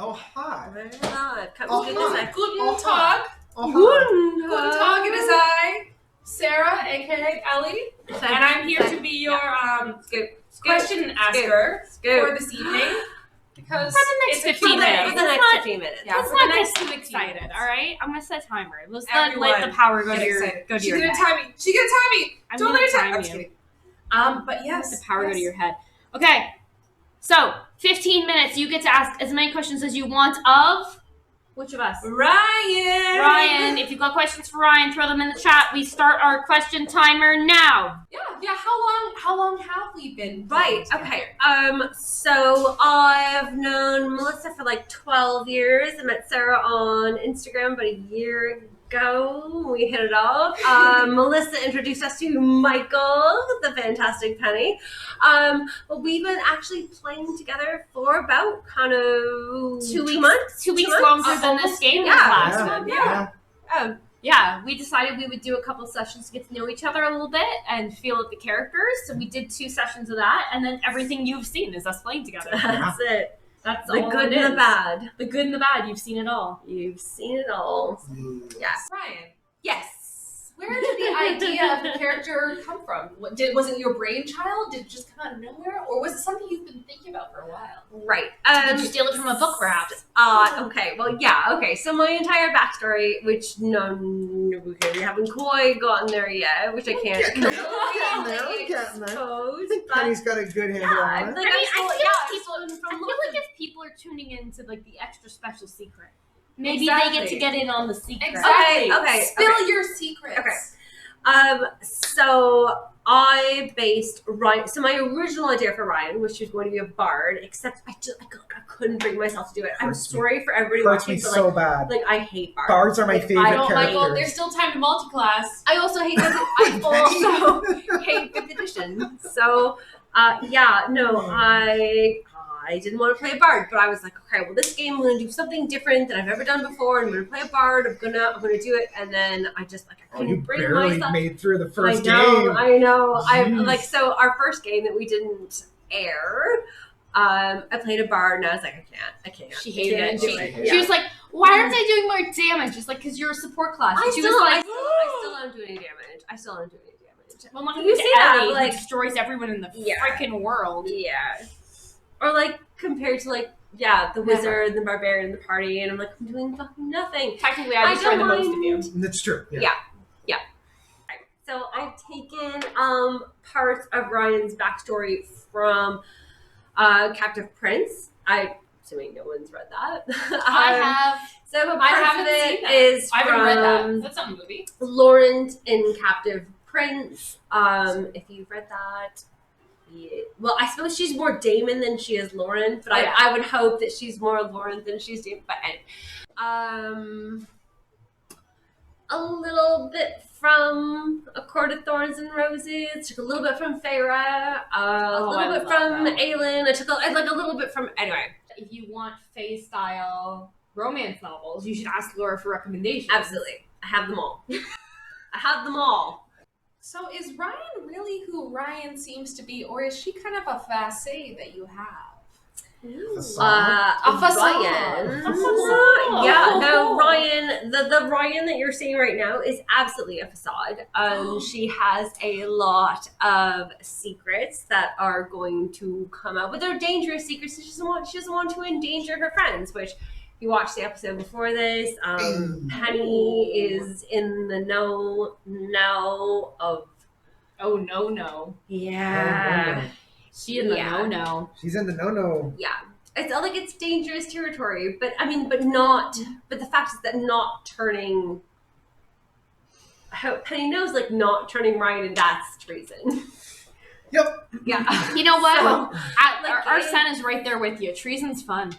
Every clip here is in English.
Oh, hi. Very good. Guten Tag. Guten Tag, it is I, Sarah, aka Elly, and I'm here to be your question asker for this evening. Because for the next 15 minutes. For the next 15 minutes. Yeah, let's not get too excited, alright? I'm gonna set a timer. Let's not let the power go to your head. She's gonna time me. She's gonna time me. Don't let her time me. I'm just kidding. But yes. Let the power go to your head. Okay. So, 15 minutes. You get to ask as many questions as you want of... Which of us? Ryan. Ryan. If you've got questions for Ryan, throw them in the chat. We start our question timer now. Yeah. How long have we been? Right. Okay. So I've known Melissa for like 12 years. I met Sarah on Instagram about a year ago. We hit it off. Melissa introduced us to Michael, the fantastic Penny. But we've been actually playing together for about kind of 2 months. 2 weeks longer than this game was last one. Yeah, we decided we would do a couple sessions to get to know each other a little bit and feel out the characters. So we did 2 sessions of that, and then everything you've seen is us playing together. That's it. That's the all good it and the is. bad. The good and the bad. You've seen it all. You've seen it all. Yes. Ryan. Yes. Where did the idea of the character come from? Was it your brainchild? Did it just come out of nowhere? Or was it something you've been thinking about for a while? Right. Did you steal it from a book, perhaps? Okay. Well, yeah. Okay. So my entire backstory, which we haven't quite gotten there yet, which I can't. Getting there. I think Penny's got a good handle on it. I feel like if people are tuning in to like the extra special secret, maybe they get to get in on the secret. Exactly. Okay. Spill your secrets. Okay. So I based Ryan. So my original idea for Ryan was she was going to be a bard, except I couldn't bring myself to do it. I'm sorry for everybody watching, but so bad. Like I hate bards. Bards are my favorite characters. Michael, there's still time to multi-class. I also hate I also hate 5th edition. So I didn't want to play a bard, but I was like, okay, well, this game I'm going to do something different than I've ever done before. I'm going to play a bard. I'm gonna do it, and then I just I couldn't bring myself. Made through the first game. I know. I'm like, so our first game that we didn't air. I played a bard, and I was like, I can't. She hated it. She was like, why aren't I doing more damage? Just like, because you're a support class. I still don't do any damage. Well, not you see that, Elly, like, who destroys everyone in the freaking world. Yeah. Or like compared to the wizard, the barbarian, the party, and I'm like, I'm doing fucking nothing. Technically, I destroy the most of you. That's true. Yeah. Right. So I've taken parts of Ryan's backstory from Captive Prince. I'm assuming no one's read that. I have. So I haven't seen that. Is I haven't from read that. That's not a movie. Lauren in Captive Prince. If you've read that. Yeah. Well, I suppose she's more Damon than she is Lauren, but I would hope that she's more Lauren than she's Damon. But a little bit from A Court of Thorns and Roses. Took a little bit from Feyre. A little bit from Aelin. I took a little bit from anyway. If you want Fae style romance novels, you should ask Laura for recommendations. Absolutely, I have them all. So is Ryan really who Ryan seems to be, or is she kind of a facade that you have? A facade. Yeah, no, Ryan, the Ryan that you're seeing right now is absolutely a facade. She has a lot of secrets that are going to come out, but they're dangerous secrets. She doesn't want to endanger her friends, which if you watched the episode before this, Penny is in the know of. Oh no. Yeah. She in the no. She's in the no. Yeah. It's like it's dangerous territory, but the fact is that not turning Penny knows not turning Ryan and that's treason. Yep. Yeah. You know what? So, Arsen is right there with you. Treason's fun.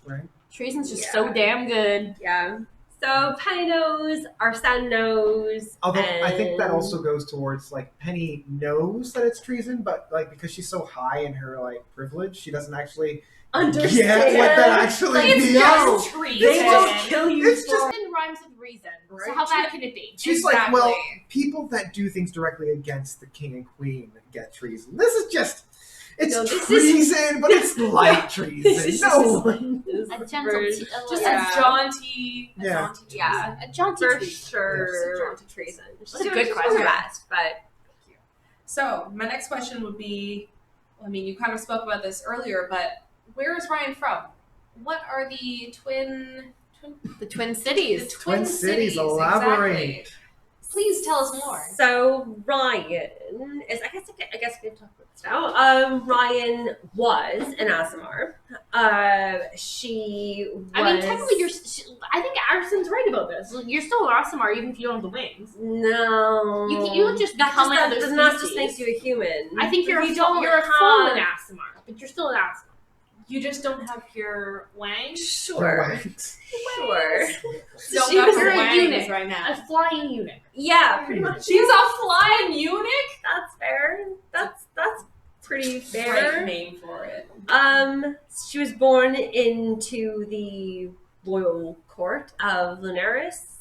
Right. Treason's just so damn good. Yeah. So Penny knows, Arsen knows. Although I think that also goes towards Penny knows that it's treason, but because she's so high in her privilege, she doesn't actually understand what that actually means. It's just treason. They will kill you. It's just in rhymes with reason. Right? So how bad can it be? She's Exactly. people that do things directly against the king and queen get treason. This is just It's No, this treason, but it's light treason. No one. A gentle, Just Yeah. a jaunty, Yeah. treason. Yeah. a jaunty For treat. sure. Jaunty Treason. She's That's a doing good her question. best, but So my next question would be, I mean, you kind of spoke about this earlier, but where is Ryan from? What are the twin The Twin Cities. Twin Cities, elaborate. Exactly. Please tell us more. So Ryan is, I guess we can talk about this now. Ryan was an Aasimar. She was. I mean, technically, I think Arsen's right about this. You're still an Aasimar even if you don't have the wings. No. You don't just become another species. That just makes you a human. I think you're You a don't fallen have- Aasimar, but you're still an Aasimar. You just don't have your wang? Sure. Right. Sure. Don't She got was her a wangs eunuch. right now. A flying eunuch. Yeah, pretty much. She's a flying eunuch? That's fair. That's pretty Great fair. name for it. She was born into the royal court of Lunaris,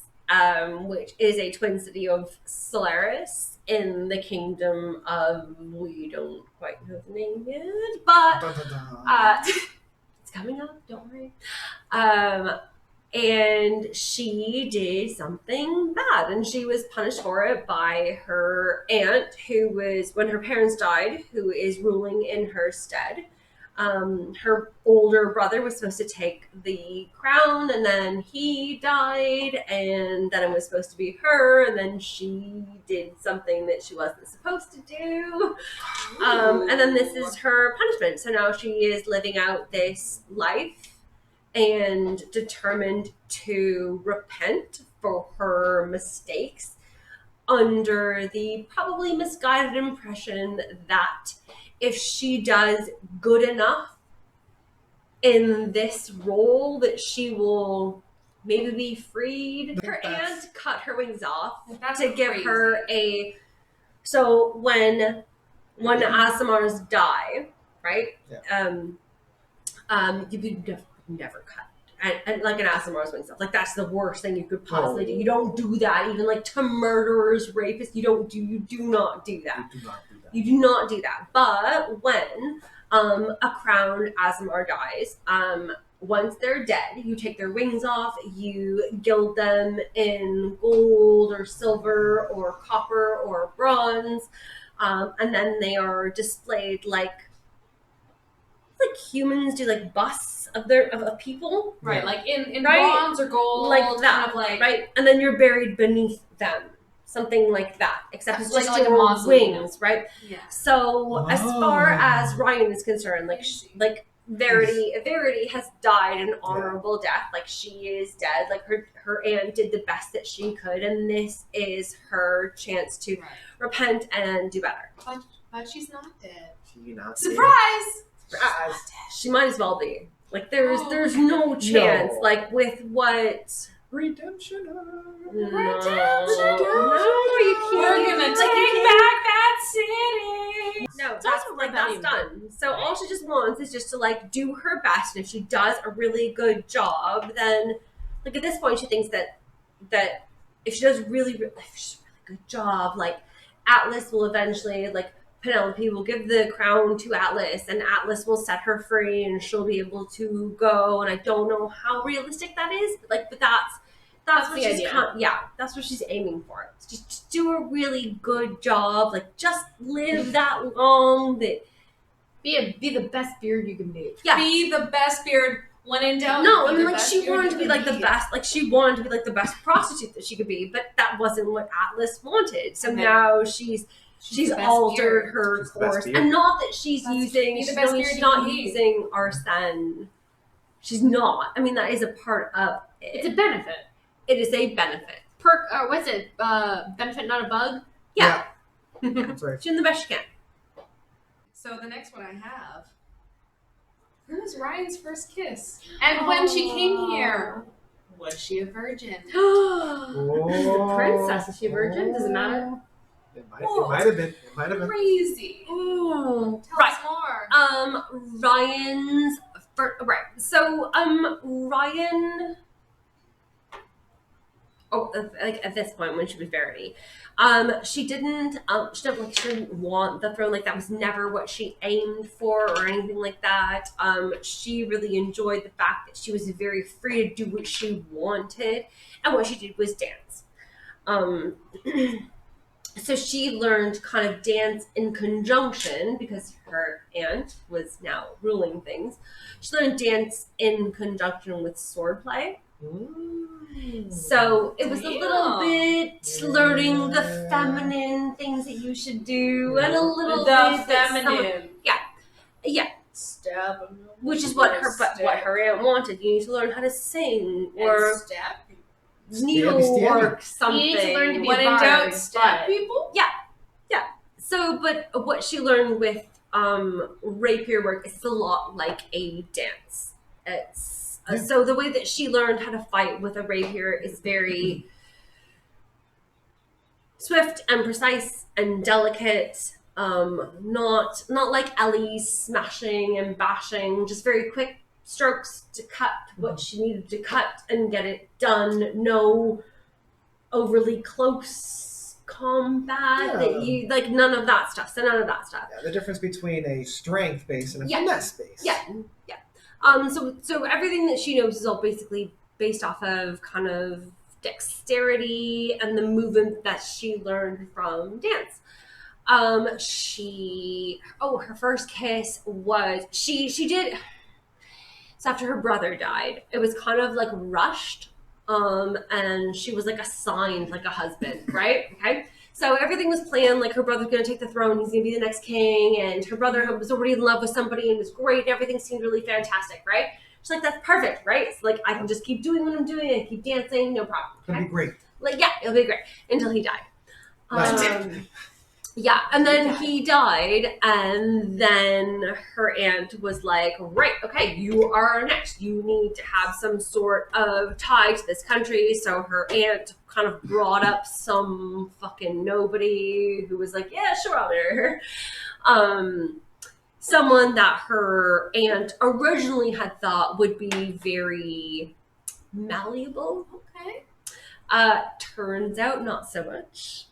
which is a twin city of Solaris in the kingdom of, we don't quite know the name yet, but Dun, dun, dun. it's coming up, don't worry. And she did something bad, and she was punished for it by her aunt, who was, when her parents died, who is ruling in her stead. Her older brother was supposed to take the crown, and then he died, and then it was supposed to be her, and then she did something that she wasn't supposed to do. And then this is her punishment. So now she is living out this life and determined to repent for her mistakes under the probably misguided impression that if she does good enough in this role that she will maybe be freed. Her aunt cut her wings off That's to give crazy. her a... So when Aasimars die, right? You never cut. And like an Aasimars wings off. Like that's the worst thing you could possibly do. You don't do that. Even like to murderers, rapists, you do not do that. You do not do that. You do not do that. But when a crowned Aasimar dies, once they're dead, you take their wings off, you gild them in gold or silver or copper or bronze, and then they are displayed like humans do, like busts of people, Right, Yeah. like in Right? bronze or gold, like kind that, of like right? And then you're buried beneath them, something like that. Except it's Like- just like a your mausoleum. wings, right? yeah. So as far Oh. as Ryan is concerned, like Verity has died an honorable death. Like she is dead. Like her aunt did the best that she could, and this is her chance to Right. repent and do better. But she's not dead. She not Surprise! Surprise. She might as well be. Like there's no chance. No. Like with what. Redemption. No, Redemption. you can't. We're gonna Like, take you back that city. No, It's that's also like that's rebellion. done. So all she just wants is just to like do her best, and if she does a really good job, then like at this point she thinks that if she does really good job, like Atlas will eventually, like Penelope will give the crown to Atlas, and Atlas will set her free, and she'll be able to go. And I don't know how realistic that is, but that's what the she's idea. that's what she's aiming for. Just do a really good job, like just live that long. That Be the best beard you can be. yeah. Be the best beard when in doubt. No, be I the mean, like best she beard wanted you to be can like the best. Like she wanted to be like the best prostitute that she could be, but that wasn't what Atlas wanted. So Okay. now she's the best altered beard. her She's the best course, beard. and not that she's That's- using. be the She's, best I mean, beard she's you not can be. using Arsen. She's not. I mean, that is a part of it. It's a benefit. It is a benefit. Perk, what's it? Benefit, not a bug. Yeah, That's right. she's doing the best she can. So the next one I have. Who was Ryan's first kiss? And when she came here, was she a virgin? Oh. Princess, is she a virgin? Does it matter? It might have been. It might have been. Crazy. Ooh. Tell Right. us more. Ryan's right. So Ryan like at this point when she was Verity. She didn't she didn't want the throne. Like that was never what she aimed for or anything like that. She really enjoyed the fact that she was very free to do what she wanted, and what she did was dance. So she learned kind of dance in conjunction because her aunt was now ruling things. She learned dance in conjunction with swordplay. So it was a little bit learning the feminine things that you should do, and a little bit feminine. Yeah. Stab them. Which is what her aunt wanted. You need to learn how to sing or stab people. needlework something. You need to learn to be When a in bard, doubt, stab but- people. So, but what she learned with rapier work is a lot like a dance. It's so the way that she learned how to fight with a rapier is very swift and precise and delicate. Not like Elly's smashing and bashing, just very quick strokes to cut what she needed to cut and get it done. No overly close combat that you like, none of that stuff. So none of that stuff. Yeah, the difference between a strength base and a Yeah. finesse base. Yeah. So everything that she knows is all basically based off of kind of dexterity and the movement that she learned from dance. Her first kiss was she did. So after her brother died, it was kind of like rushed. And she was like assigned like a husband, right? Okay. So everything was planned, like her brother's gonna take the throne, he's gonna be the next king, and her brother was already in love with somebody and it was great, everything seemed really fantastic, right? She's like, that's perfect, right? It's like I can just keep doing what I'm doing and keep dancing, no problem. It'll be great. Like, yeah, it'll be great. Until he died. Nice. Yeah, and then he died, and then her aunt was like, right, okay, you are next. You need to have some sort of tie to this country. So her aunt kind of brought up some fucking nobody who was like, yeah, sure, I'll marry her. Someone that her aunt originally had thought would be very malleable. Okay. Turns out not so much.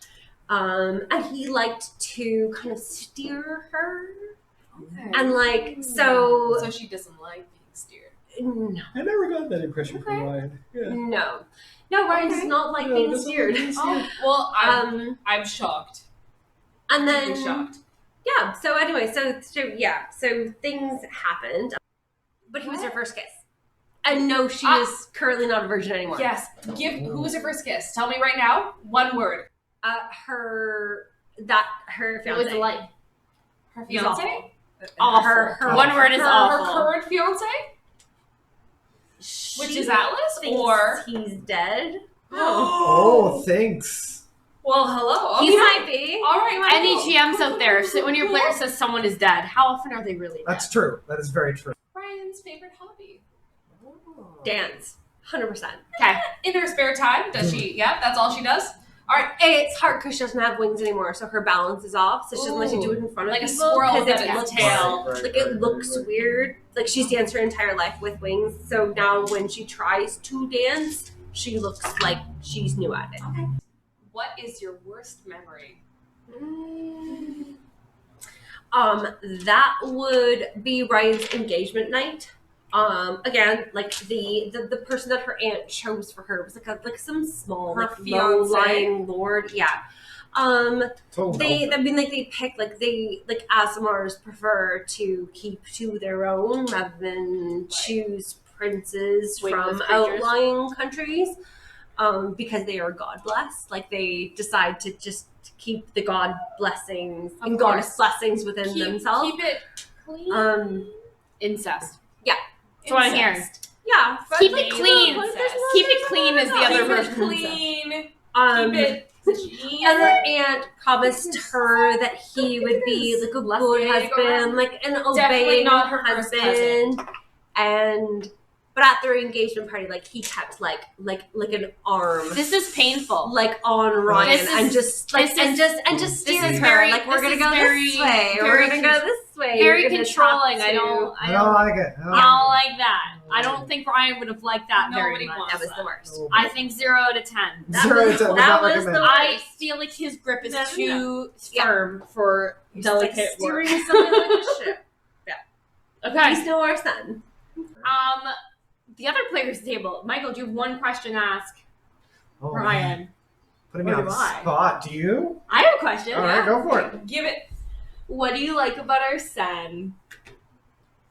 And he liked to kind of steer her. Okay. And like, so she doesn't like being steered. no. I never got that impression from Ryan. Yeah. No, Ryan does not like being doesn't steered. like being Oh, well, I'm shocked. And I'm then shocked. yeah, so anyway, so things happened. But he was her first kiss. And no, she is currently not a virgin anymore. Yes. Who was her first kiss? Tell me right now. One word. Her It fiance. was like Her He's fiance. awful. Her one word is Her awful. current fiance, which She is Atlas, thinks or he's dead. Oh, thanks. Well, hello. He Okay. might be. All right. Any cool. GMs out there, so when your player says someone is dead, how often are they really dead? That's true. That is very true. Ryan's favorite hobby. Dance. 100%. Okay. In her spare time, does she? Yeah, that's all she does. All right, it's hard because she doesn't have wings anymore, so her balance is off. So she doesn't like to do it in front of Like a people squirrel because with it a looks tail. like it looks weird. Like she's danced her entire life with wings, so now when she tries to dance, she looks like she's new at it. Okay. What is your worst memory? That would be Ryan's engagement night. Again, like the person that her aunt chose for her was like some small, Her like fiance? low-lying lord. Yeah. Total They Melvin. they pick like Asimars prefer to keep to their own rather than choose princes Wingless from creatures. outlying countries. Because they are god blessed. Like they decide to just keep the god blessings Of and course. goddess blessings within themselves. Keep it clean. Incest. Yeah. That's what I'm hearing. Yeah. Keep it clean. Incest. Keep it clean is the other Keep it version. clean. Keep it And her aunt promised her that he would be like a good Left leg husband, like an Definitely obeying not her first husband. And But at their engagement party, like he kept like an arm. This is painful. Like on Ryan and just steered her. Like we're gonna go this way. We're gonna go this way. Very controlling. I don't like it. I don't like that. I don't think Ryan would have liked that very Nobody much. wants That was the worst. I think 0 out of 10. That 0 was- to 10. that Would was not the- recommend. I feel like his grip is too firm for delicate like work. steering something like a ship. Okay. He's no our son. The other players' table. Michael, do you have one question to ask Oh, Ryan? Putting me Or on do the I? spot. Do you? I have a question. All right, go for it. Give it. What do you like about our son?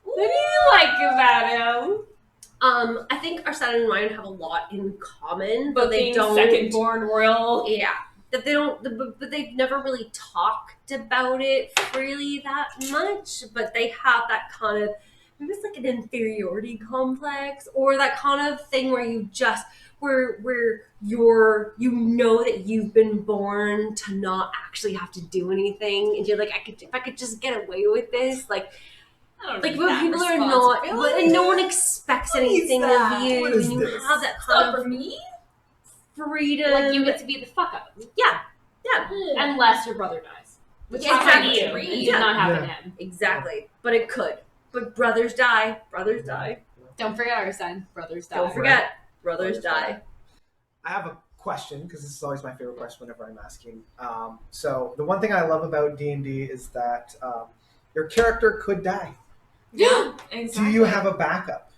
What do you like about him? I think our son and Ryan have a lot in common, but they Being don't. second-born royal. Yeah, that they don't. But they've never really talked about it freely that much. But they have that kind of maybe it's like an inferiority complex, or that kind of thing where you just where you're that you've been born to not actually have to do anything, and you're like, if I could just get away with this, like when people are not, and no one expects anything of you, What is and you this? have that kind of For me? freedom. Like you get to be the fuck up. Yeah, Unless your brother dies. Which Yeah, happened to exactly. you. It did not happen to Yeah. him. exactly. But it could. But brothers die. Brothers die. Don't forget our son. Brothers die. Don't forget, brothers die. I have a question because this is always my favorite question whenever I'm asking. So the one thing I love about D&D is that your character could die. Yeah, Do exactly. you have a backup?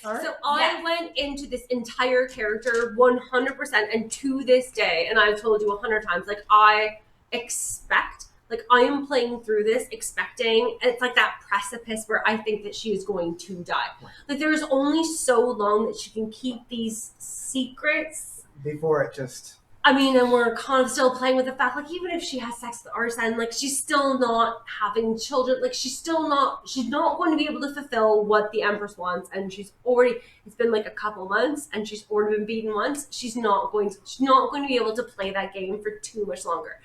So I went into this entire character 100%, and to this day, and I've told you 100 times, like I expect, like I am playing through this expecting, and it's like that precipice where I think that she is going to die. Like there's only so long that she can keep these secrets. Before it just... I mean, and we're kind of still playing with the fact, like, even if she has sex with Arsen, like, she's still not having children. Like, she's not going to be able to fulfill what the Empress wants. And it's been like a couple months, and she's already been beaten once. She's not going to be able to play that game for too much longer.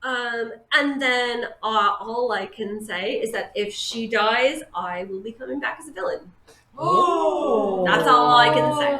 And then all I can say is that if she dies, I will be coming back as a villain. Oh. That's all I can say.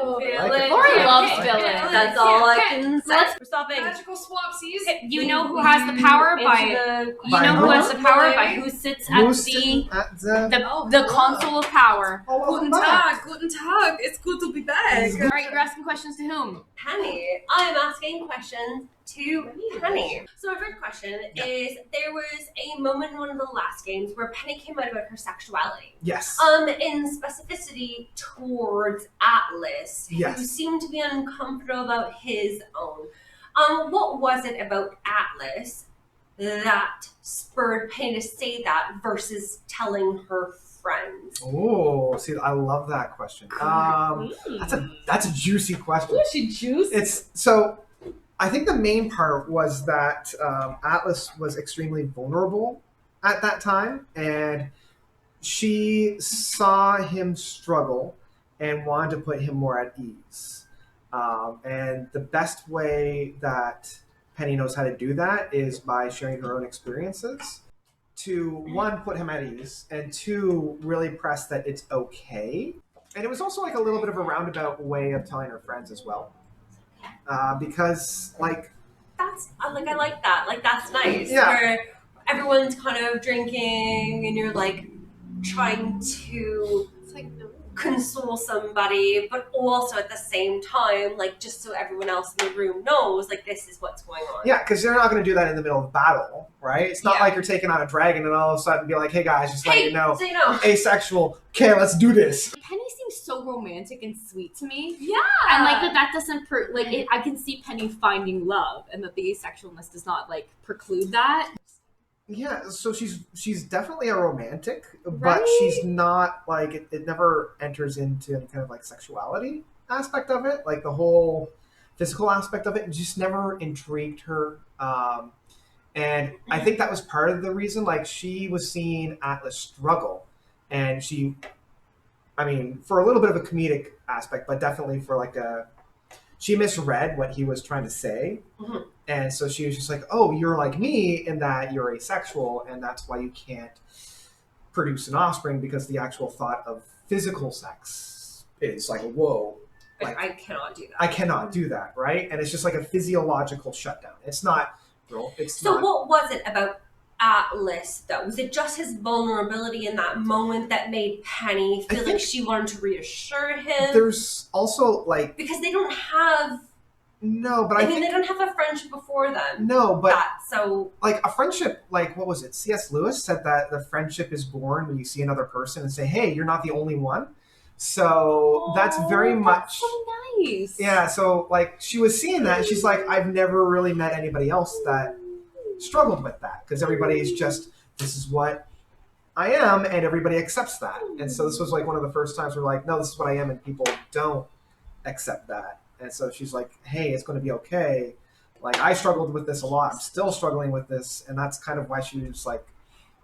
Like Lori loves Okay. villains. That's all I can say. Let's- We're stopping. Magical swapsies. You know who has the power by who has the power by who sits at Who's the sitting at the... the console of power. Oh, Guten welcome back. Tag, guten Tag. It's good to be back. All right, you're asking questions to whom? Penny. I'm asking questions to Penny. So my first question is: there was a moment in one of the last games where Penny came out about her sexuality. Yes. In specificity towards Atlas, who Yes. seemed to be uncomfortable about his own. What was it about Atlas that spurred Penny to say that versus telling her friends? Oh, see, I love that question. That's a juicy question. she juice? It's so. I think the main part was that Atlas was extremely vulnerable at that time, and she saw him struggle and wanted to put him more at ease. And the best way that Penny knows how to do that is by sharing her own experiences to, one, put him at ease, and two, really press that it's okay. And it was also like a little bit of a roundabout way of telling her friends as well. Because, like... That's, I like that. Like, that's nice. Yeah. Where everyone's kind of drinking and you're, like, trying to console somebody, but also at the same time, like, just so everyone else in the room knows, like, this is what's going on. Yeah, because they're not going to do that in the middle of battle, right? It's not Yeah. like you're taking on a dragon and all of a sudden be like, hey guys, just let you know, so you know. asexual, okay, let's do this. Penny seems so romantic and sweet to me. Yeah. And like that doesn't I can see Penny finding love, and that the asexualness does not like preclude that. Yeah, so she's definitely a romantic, but Right? she's not, like, it never enters into any kind of, like, sexuality aspect of it. Like, the whole physical aspect of it just never intrigued her. And I think that was part of the reason, like, she was seeing Atlas struggle. And she, I mean, for a little bit of a comedic aspect, but definitely for, like, she misread what he was trying to say. Mhm. And so she was just like, oh, you're like me in that you're asexual, and that's why you can't produce an offspring, because the actual thought of physical sex is like, whoa. Like, I cannot do that. I cannot do that, right? And it's just like a physiological shutdown. It's not, So what was it about Atlas, though? Was it just his vulnerability in that moment that made Penny feel like she wanted to reassure him? There's also, like... Because they don't have... No, but I mean, they don't have a friendship before them. No, but... So... Like, a friendship, like, what was it? C.S. Lewis said that the friendship is born when you see another person and say, hey, you're not the only one. So that's very much... That's so nice. Yeah, so, like, she was seeing that, and she's like, I've never really met anybody else that struggled with that. Because everybody's just, this is what I am, and everybody accepts that. And so this was, like, one of the first times we're like, no, this is what I am, and people don't accept that. And so she's like, hey, it's going to be okay. Like, I struggled with this a lot. I'm still struggling with this. And that's kind of why she was, like,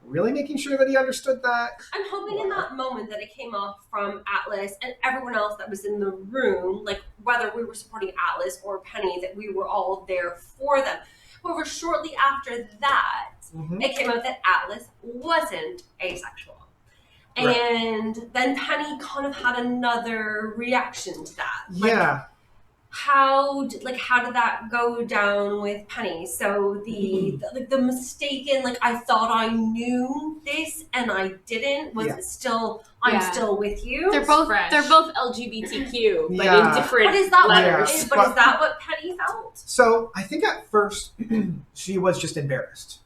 really making sure that he understood that. I'm hoping in that moment that it came off from Atlas and everyone else that was in the room, like whether we were supporting Atlas or Penny, that we were all there for them. However, shortly after that, it came out that Atlas wasn't asexual. Right. And then Penny kind of had another reaction to that. Like, Yeah. How did that go down with Penny? So the mistaken, like, I thought I knew this and I didn't. Was it still? I'm still with you. They're both LGBTQ, but in different But is that letters. But is that what Penny felt? So I think at first she was just embarrassed,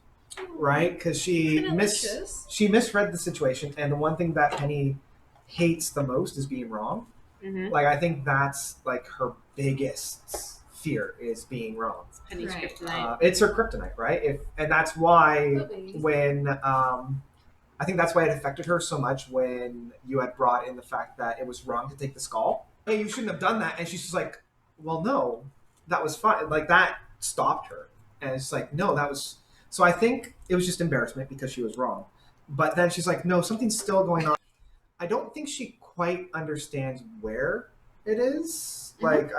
right? Because she misread the situation, and the one thing that Penny hates the most is being wrong. Like, I think that's like her biggest fear is being wrong. Penny's kryptonite. It's her kryptonite, right? And that's why when I think that's why it affected her so much when you had brought in the fact that it was wrong to take the skull. Hey, you shouldn't have done that. And she's just like, well, no, that was fine. Like, that stopped her. And it's like, no, that was... So I think it was just embarrassment because she was wrong. But then she's like, no, something's still going on. I don't think she quite understands where it is. Like,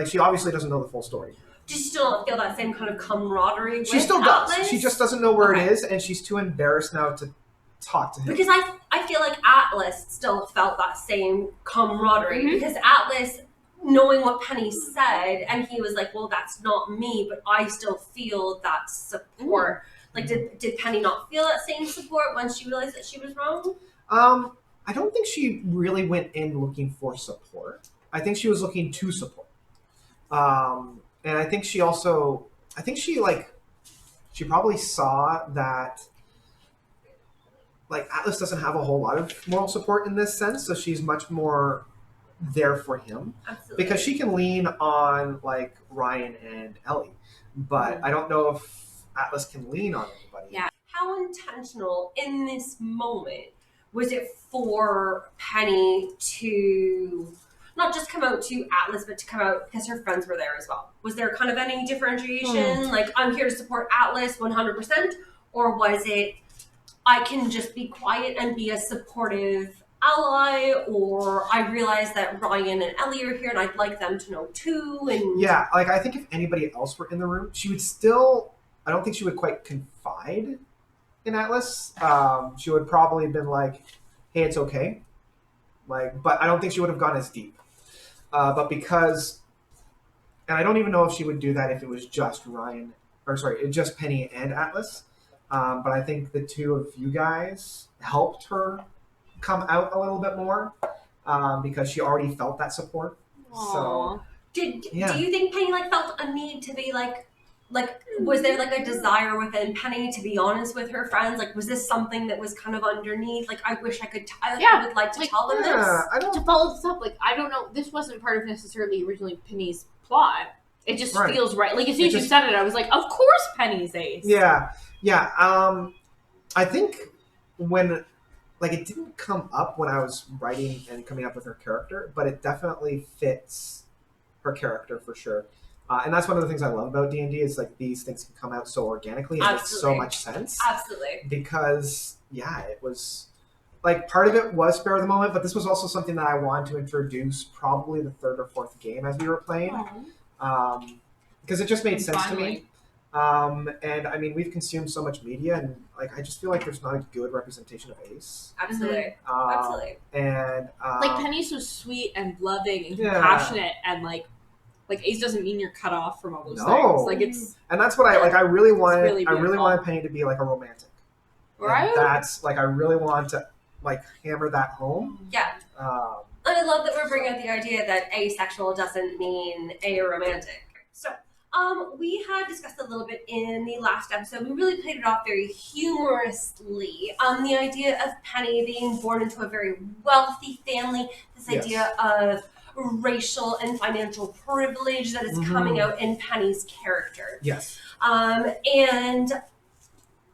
she obviously doesn't know the full story. Do you still feel that same kind of camaraderie with She still does. Atlas? She just doesn't know where it is, and she's too embarrassed now to talk to him. Because I feel like Atlas still felt that same camaraderie. Because Atlas, knowing what Penny said, and he was like, well, that's not me, but I still feel that support. Like, did Penny not feel that same support when she realized that she was wrong? I don't think she really went in looking for support. I think she was looking to support. And I think she probably saw that, like, Atlas doesn't have a whole lot of moral support in this sense, so she's much more there for him. Absolutely. Because she can lean on, like, Ryan and Elly, but I don't know if Atlas can lean on anybody. Yeah. How intentional in this moment was it for Penny to not just come out to Atlas, but to come out because her friends were there as well? Was there kind of any differentiation? Like, I'm here to support Atlas 100%? Or was it, I can just be quiet and be a supportive ally? Or I realize that Ryan and Elly are here and I'd like them to know too? And yeah, like, I think if anybody else were in the room, she would still, I don't think she would quite confide in Atlas. She would probably have been like, hey, it's okay. Like, but I don't think she would have gone as deep. But because, and I don't even know if she would do that if it was just just Penny and Atlas. But I think the two of you guys helped her come out a little bit more because she already felt that support. Aww. So, do you think Penny felt a need to be like, was there a desire within Penny to be honest with her friends? Like, was this something that was kind of underneath? Like, I wish I could. I would like to tell them this. To follow this up, I don't know. This wasn't part of necessarily originally Penny's plot. It just feels right. Like, as soon as you said it, I was like, of course Penny's ace. Yeah. I think when, it didn't come up when I was writing and coming up with her character, but it definitely fits her character for sure. And that's one of the things I love about D&D is, these things can come out so organically and make so much sense. Absolutely. Because, it was, part of it was spare of the moment, but this was also something that I wanted to introduce probably the third or fourth game as we were playing. Because it just made sense to me. And I mean, we've consumed so much media, and like I just feel like there's not a good representation of Ace. Absolutely. And Like Penny's so sweet and loving and Yeah. compassionate, and like Ace doesn't mean you're cut off from all those No. things. Like it's and that's what I like. I really wanted. really I really beautiful. wanted Penny to be like a romantic. right. And that's like I really want to like hammer that home. Yeah. And I love that we're bringing up the idea that asexual doesn't mean aromantic. So, we had discussed a little bit in the last episode. We really played it off very humorously. The idea of Penny being born into a very wealthy family. This Yes. idea of racial and financial privilege that is coming out in Penny's character. Yes. And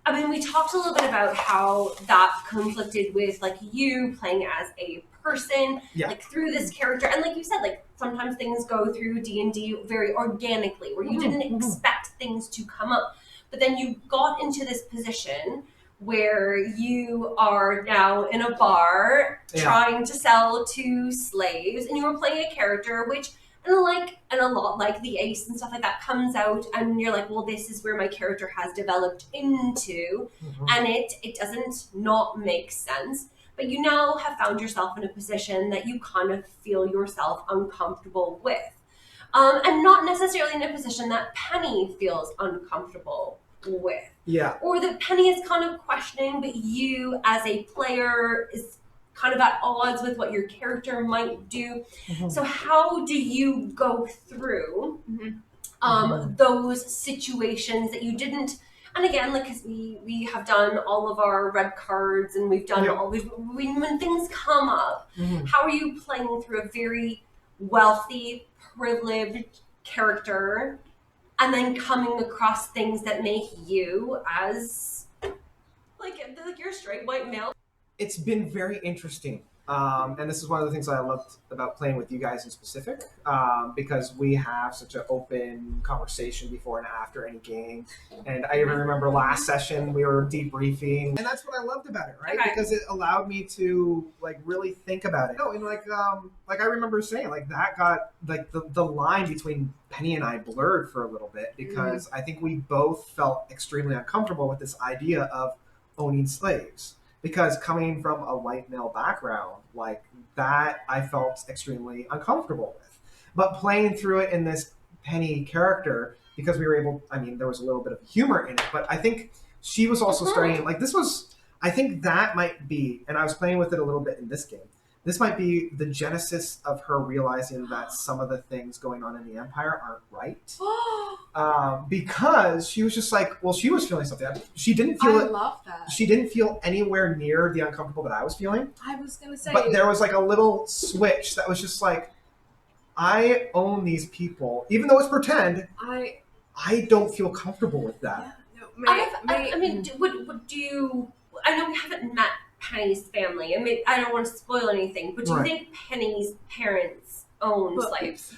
I mean, we talked a little bit about how that conflicted with like you playing as a person, Yeah. like through this character, and like you said, like sometimes things go through D&D very organically, where you didn't expect things to come up, but then you got into this position where you are now in a bar trying to sell to slaves, and you were playing a character which. And a lot like the Ace and stuff like that comes out, and you're like, well, this is where my character has developed into, and it doesn't not make sense. But you now have found yourself in a position that you kind of feel yourself uncomfortable with, and not necessarily in a position that Penny feels uncomfortable with, or that Penny is kind of questioning, but you as a player is kind of at odds with what your character might do. So how do you go through those situations that you didn't, and again, like, because we have done all of our red cards, and we've done when things come up, how are you playing through a very wealthy, privileged character, and then coming across things that make you as like you're a straight white male? It's been very interesting. And this is one of the things that I loved about playing with you guys in specific, because we have such an open conversation before and after any game. And I even remember last session we were debriefing, and that's what I loved about it, right? Because it allowed me to like really think about it. No, and like I remember saying, like that got like the line between Penny and I blurred for a little bit, because I think we both felt extremely uncomfortable with this idea of owning slaves. Because coming from a white male background, like that, I felt extremely uncomfortable with. But playing through it in this Penny character, because we were able, I mean, there was a little bit of humor in it, but I think she was also starting, like this was, I think that might be, and I was playing with it a little bit in this game, this might be the genesis of her realizing that some of the things going on in the Empire aren't right. Because she was just like, well, she was feeling something. She didn't feel it. I love that. She didn't feel anywhere near the uncomfortable that I was feeling. I was going to say. But there was like a little switch that was just like, I own these people. Even though it's pretend, I don't feel comfortable with that. Yeah, no, I mean, would you, I know we haven't met Penny's family. I mean, I don't want to spoil anything, but do you think Penny's parents own slaves?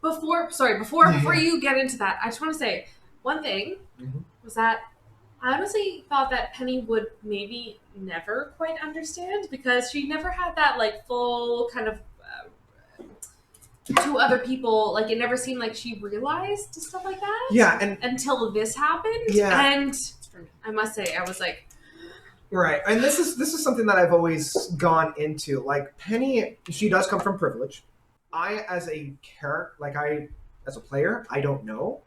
Before you get into that, I just want to say one thing was that I honestly thought that Penny would maybe never quite understand, because she never had that like full kind of to other people, like it never seemed like she realized stuff like that. Yeah, and until this happened. Yeah. And I must say, I was like, right, and this is something that I've always gone into. Like Penny, she does come from privilege. I, as a character, as a player, I don't know.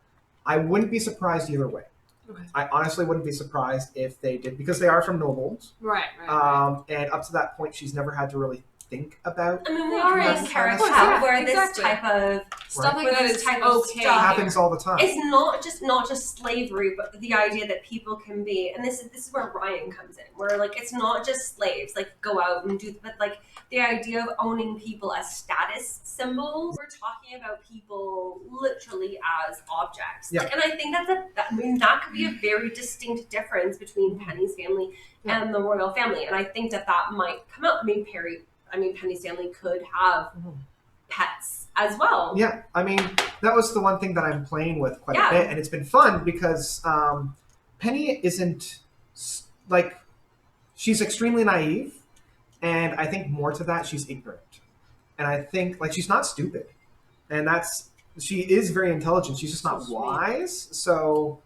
I wouldn't be surprised either way. Okay. I honestly wouldn't be surprised if they did, because they are from nobles. Right. And up to that point, she's never had to really think about. I mean, we are in characters where this type of stuff like that is okay. Happens all the time. It's not just slavery, but the idea that people can be, and this is where Ryan comes in, where like it's not just slaves, like go out and do, but like the idea of owning people as status symbols. We're talking about people literally as objects. Yeah. And I think that could be a very distinct difference between Penny's family and the royal family. And I think that might come out. Penny's family could have pets as well. Yeah, I mean, that was the one thing that I'm playing with quite a bit, and it's been fun because Penny isn't, like, she's extremely naive, and I think more to that, she's ignorant. And I think, like, she's not stupid. And that's she is very intelligent. She's just not So wise. So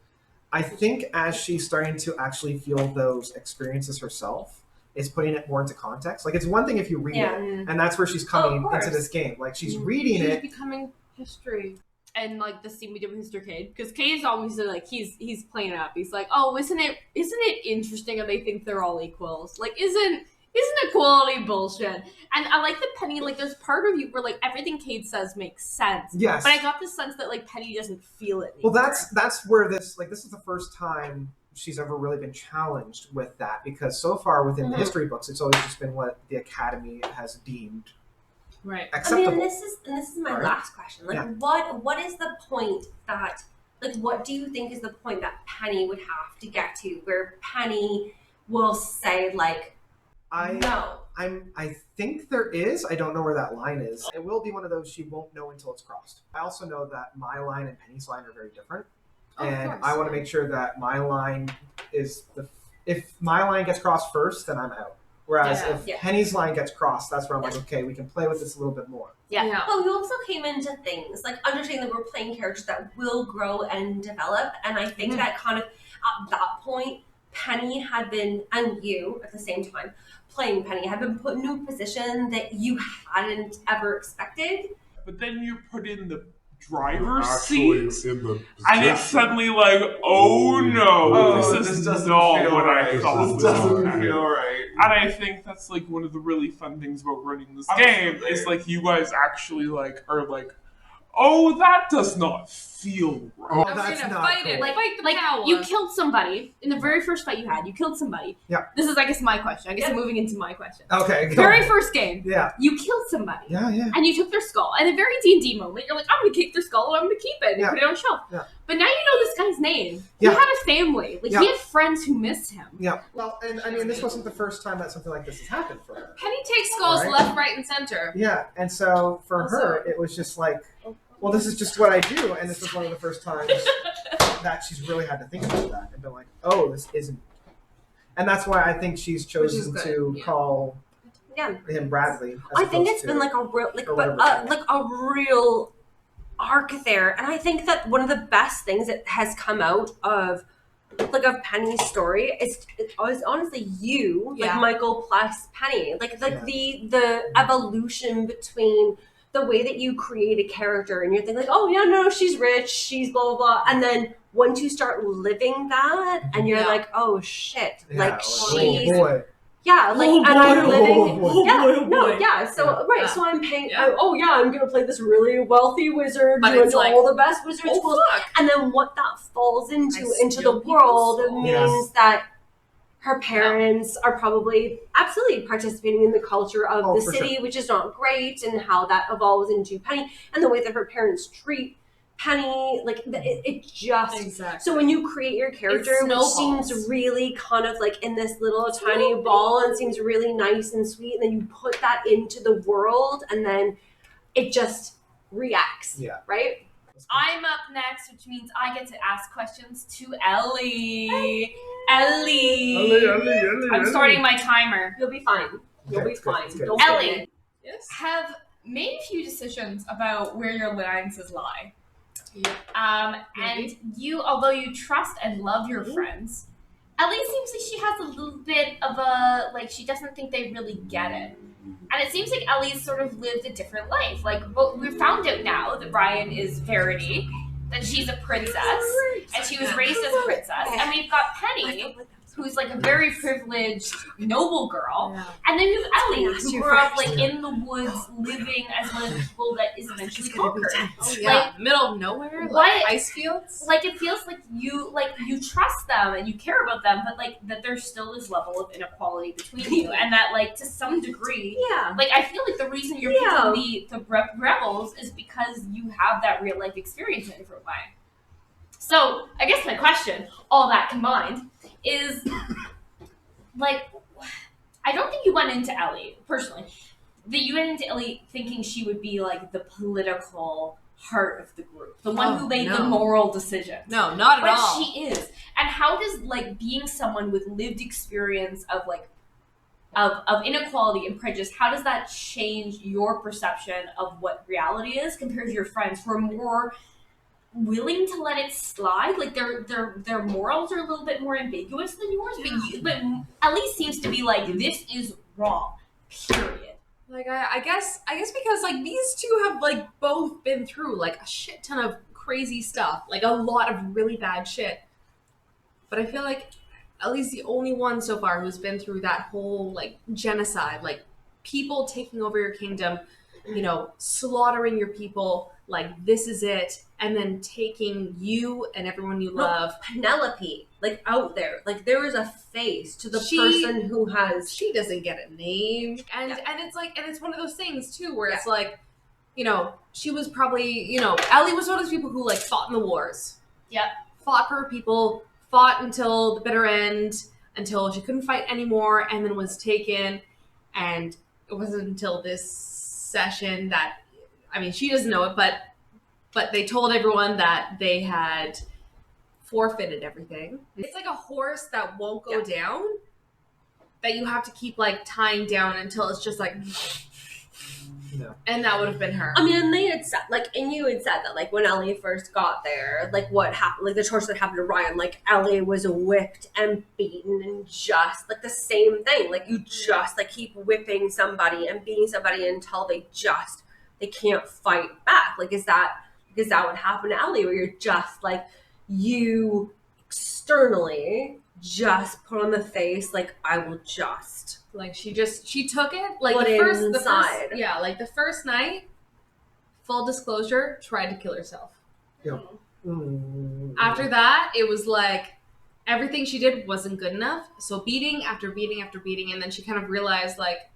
I think as she's starting to actually feel those experiences herself, is putting it more into context. Like, it's one thing if you read it, and that's where she's coming into this game. Like, she's reading She's it. becoming history. And like the scene we did with Mr. Cade, because Cade is obviously like he's playing it up. He's like, oh, isn't it interesting how they think they're all equals? Like, isn't equality bullshit? And I like that Penny, like, there's part of you where like everything Cade says makes sense. Yes. But I got the sense that like Penny doesn't feel it Well, anymore. that's where this is the first time she's ever really been challenged with that, because so far within the history books, it's always just been what the Academy has deemed Right. acceptable. I mean, and this is my last question. Like, what is the point that, like, what do you think is the point that Penny would have to get to where Penny will say, like, no? I think there is. I don't know where that line is. It will be one of those she won't know until it's crossed. I also know that my line and Penny's line are very different. And I want to make sure that my line is if my line gets crossed first, then I'm out. Whereas if Penny's line gets crossed, that's where I'm like, okay, we can play with this a little bit more. Yeah. But we also came into things like understanding that we're playing characters that will grow and develop. And I think that kind of at that point, Penny had been, and you at the same time, playing Penny, had been put in a position that you hadn't ever expected. But then you put in the driver's seat, and it's suddenly like, oh no, this is not what I thought. This doesn't feel right. And I think that's like one of the really fun things about running this game is like you guys actually like are like, oh, that does not feel right. Oh, that's not fight cool. it. Like the power. You killed somebody in the very first fight you had. You killed somebody. Yeah. This is, I guess, my question. I guess I'm moving into my question. Okay. Very first game. Yeah. You killed somebody. Yeah. And you took their skull. And a very D&D moment, you're like, I'm going to kick their skull and I'm going to keep it. And you put it on a shelf. Yeah. But now you know this guy's name. He Yeah. had a family. Like, he had friends who missed him. Yeah. Well, and I mean, this wasn't the first time that something like this has happened for her. Penny takes skulls left, right, and center. Yeah. And so for her, it was just like, well, this is just what I do. And this was one of the first times that she's really had to think about that and been like, oh, this isn't. And that's why I think she's chosen to call him Bradley. As I think opposed it's to- been like a real, like, or but whatever. like a real arc there, and I think that one of the best things that has come out of Penny's story is honestly you, like Michael plus Penny, like the evolution between the way that you create a character and you're thinking like, oh yeah, no, she's rich, she's blah blah blah, and then once you start living that, and you're like, oh shit, like she's. Oh boy. Yeah, like, and I'm living. So Yeah. so I'm paying. I'm gonna play this really wealthy wizard, But doing it's like, all the best wizard schools, and then what that falls into the world means that her parents are probably absolutely participating in the culture of the city, which is not great, and how that evolves into Penny, and the way that her parents treat Penny, like it just so when you create your character, which seems really kind of like in this little tiny ball and seems really nice and sweet, and then you put that into the world, and then it just reacts. Yeah. Right. I'm up next, which means I get to ask questions to Elly. Elly. I'm starting my timer. You'll be fine. You'll be fine. Don't Elly, Yes. have made a few decisions about where your alliances lie. And you, although you trust and love your friends, Elly seems like she has a little bit of a, like, she doesn't think they really get it. And it seems like Ellie's sort of lived a different life. Like, well, we found out now that Ryan is Verity, that she's a princess, and she was raised as a princess. And we've got Penny, who's like a very privileged, noble girl. And then you have Elly, who grew up like in the woods, living as one of the people that is eventually conquered. Like, middle of nowhere, like ice fields. Like, it feels like you trust them and you care about them, but like that there's still this level of inequality between you, and that like to some degree, like I feel like the reason you're picking the rebels is because you have that real life experience in a different way. So I guess my question, all that combined, is like, I don't think you went into Elly personally. That you went into Elly thinking she would be like the political heart of the group, the one who made the moral decisions. No, not at all. But she is. And how does like being someone with lived experience of like of inequality and prejudice, how does that change your perception of what reality is compared to your friends who are more willing to let it slide? Like their morals are a little bit more ambiguous than yours, but Ellie seems to be like, this is wrong. Period. Like I guess because like these two have like both been through like a shit ton of crazy stuff, like a lot of really bad shit. But I feel like Ellie's the only one so far who's been through that whole like genocide, like people taking over your kingdom, you know, slaughtering your people, like this is it, and then taking you and everyone you love. Penelope, like out there, like there is a face to the person who has. She doesn't get a name, and it's like, and it's one of those things too where it's like, you know, she was probably, you know, Ellie was one of those people who like fought in the wars. Yep. Fought for her people, fought until the bitter end, until she couldn't fight anymore, and then was taken. And it wasn't until this session that, I mean, she doesn't know it, but they told everyone that they had forfeited everything. It's like a horse that won't go down, that you have to keep like tying down until it's just like. No. And that would have been her. I mean, and they had said, like, and you had said that, like, when Ellie first got there, like, what happened, like, the torture that happened to Ryan, like, Ellie was whipped and beaten and just, like, the same thing. Like, you just, like, keep whipping somebody and beating somebody until they can't fight back. Like, is that what happened to Ellie, where you're just, like, you externally just put on the face, like, I will just. Like she took it like Put the first inside. the first night, full disclosure, tried to kill herself. Yeah. After that, it was like everything she did wasn't good enough. So beating after beating after beating, and then she kind of realized like,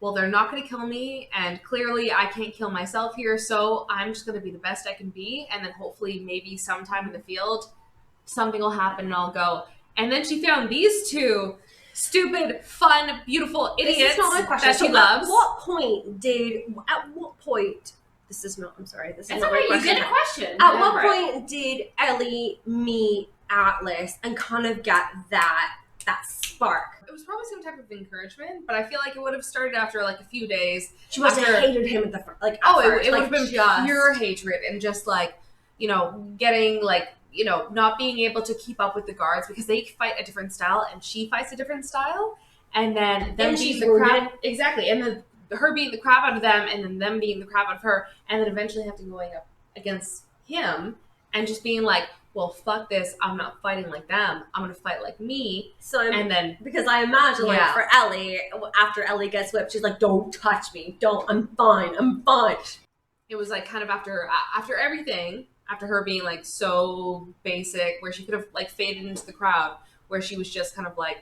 well, they're not going to kill me, and clearly I can't kill myself here, so I'm just going to be the best I can be, and then hopefully maybe sometime in the field something will happen and I'll go. And then she found these two stupid, fun, beautiful idiots that she loves. At what point this is not, I'm sorry, this is It's not okay, my you question. get a question. At what point did Ellie meet Atlas and kind of get that spark? It was probably some type of encouragement, but I feel like it would have started after like a few days. She must have hated him at the first, like, it would have been pure hatred and just like, you know, getting like, you know, not being able to keep up with the guards because they fight a different style and she fights a different style, and then beating the crap, exactly, and then her beating the crap out of them, and then them beating the crap out of her, and then eventually have to going up against him and just being like, well, fuck this, I'm not fighting like them, I'm gonna fight like me. So and then because I imagine like for Ellie, after Ellie gets whipped, she's like, don't touch me, I'm fine. It was like kind of after everything. After her being like so basic, where she could have like faded into the crowd, where she was just kind of like,